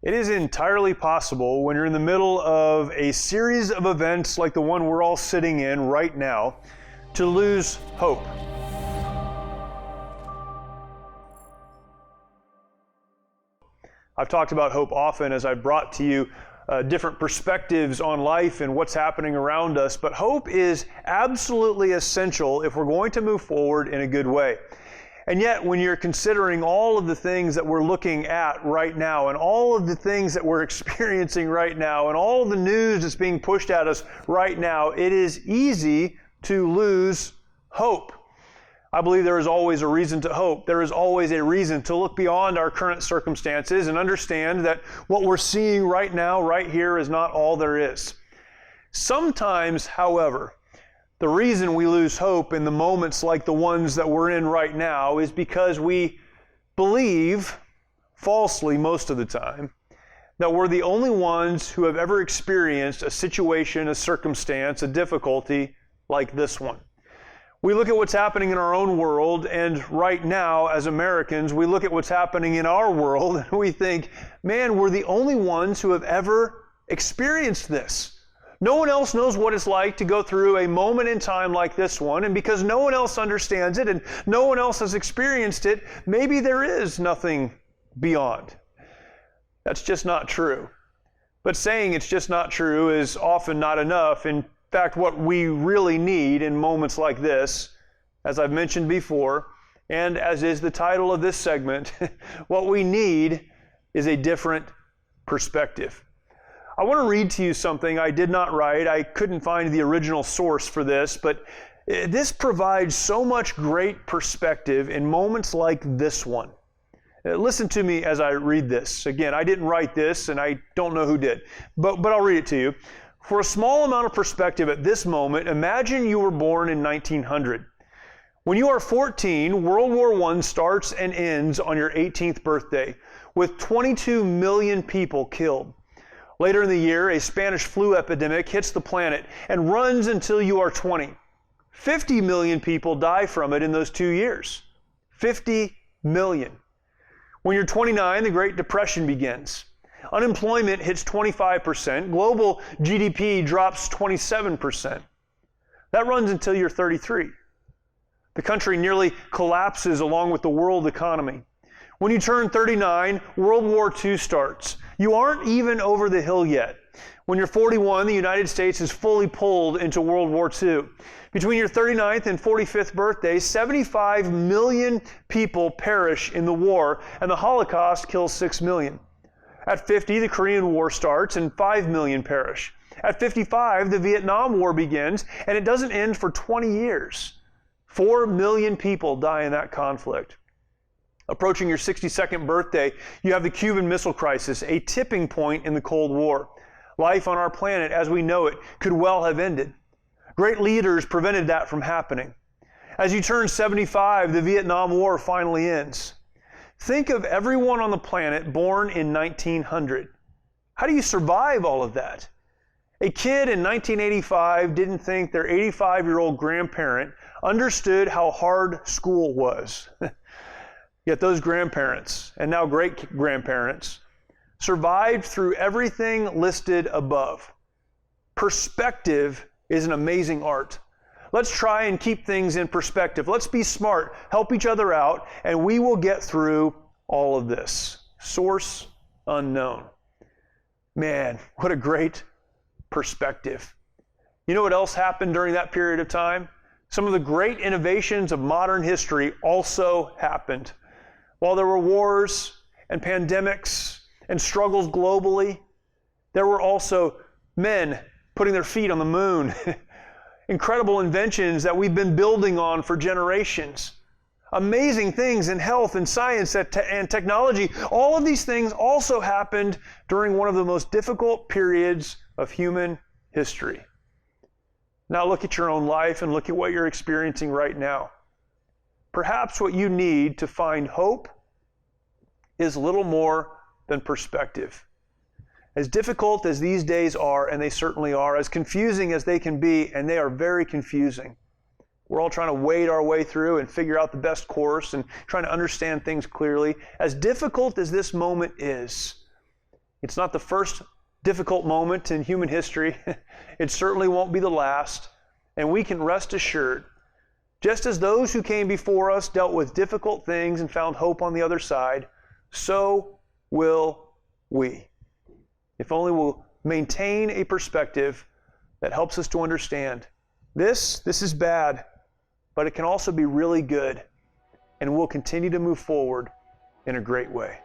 It is entirely possible when you're in the middle of a series of events like the one we're all sitting in right now to lose hope. I've talked about hope often as I've brought to you different perspectives on life and what's happening around us, but hope is absolutely essential if we're going to move forward in a good way. And yet, when you're considering all of the things that we're looking at right now, and all of the things that we're experiencing right now, and all of the news that's being pushed at us right now, it is easy to lose hope. I believe there is always a reason to hope. There is always a reason to look beyond our current circumstances and understand that what we're seeing right now, right here, is not all there is. Sometimes, however, the reason we lose hope in the moments like the ones that we're in right now is because we believe, falsely most of the time, that we're the only ones who have ever experienced a situation, a circumstance, a difficulty like this one. We look at what's happening in our own world, and right now, as Americans, we look at what's happening in our world, and we think, man, we're the only ones who have ever experienced this. No one else knows what it's like to go through a moment in time like this one, and because no one else understands it and no one else has experienced it, maybe there is nothing beyond. That's just not true. But saying it's just not true is often not enough. In fact, what we really need in moments like this, as I've mentioned before, and as is the title of this segment, what we need is a different perspective. I want to read to you something I did not write. I couldn't find the original source for this, but this provides so much great perspective in moments like this one. Listen to me as I read this. Again, I didn't write this, and I don't know who did, but I'll read it to you. For a small amount of perspective at this moment, imagine you were born in 1900. When you are 14, World War I starts and ends on your 18th birthday, with 22 million people killed. Later in the year, a Spanish flu epidemic hits the planet and runs until you are 20. 50 million people die from it in those 2 years. 50 million. When you're 29, the Great Depression begins. Unemployment hits 25%. Global GDP drops 27%. That runs until you're 33. The country nearly collapses along with the world economy. When you turn 39, World War II starts. You aren't even over the hill yet. When you're 41, the United States is fully pulled into World War II. Between your 39th and 45th birthday, 75 million people perish in the war, and the Holocaust kills 6 million. At 50, the Korean War starts, and 5 million perish. At 55, the Vietnam War begins, and it doesn't end for 20 years. 4 million people die in that conflict. Approaching your 62nd birthday, you have the Cuban Missile Crisis, a tipping point in the Cold War. Life on our planet as we know it could well have ended. Great leaders prevented that from happening. As you turn 75, the Vietnam War finally ends. Think of everyone on the planet born in 1900. How do you survive all of that? A kid in 1985 didn't think their 85-year-old grandparent understood how hard school was. Yet those grandparents, and now great-grandparents, survived through everything listed above. Perspective is an amazing art. Let's try and keep things in perspective. Let's be smart, help each other out, and we will get through all of this. Source unknown. Man, what a great perspective. You know what else happened during that period of time? Some of the great innovations of modern history also happened. While there were wars and pandemics and struggles globally, there were also men putting their feet on the moon. Incredible inventions that we've been building on for generations. Amazing things in health and science and technology. All of these things also happened during one of the most difficult periods of human history. Now look at your own life and look at what you're experiencing right now. Perhaps what you need to find hope is little more than perspective. As difficult as these days are, and they certainly are, as confusing as they can be, and they are very confusing. We're all trying to wade our way through and figure out the best course and trying to understand things clearly. As difficult as this moment is, It's not the first difficult moment in human history. It certainly won't be the last. And we can rest assured, just as those who came before us dealt with difficult things and found hope on the other side, so will we. If only we'll maintain a perspective that helps us to understand this is bad, but it can also be really good, and we'll continue to move forward in a great way.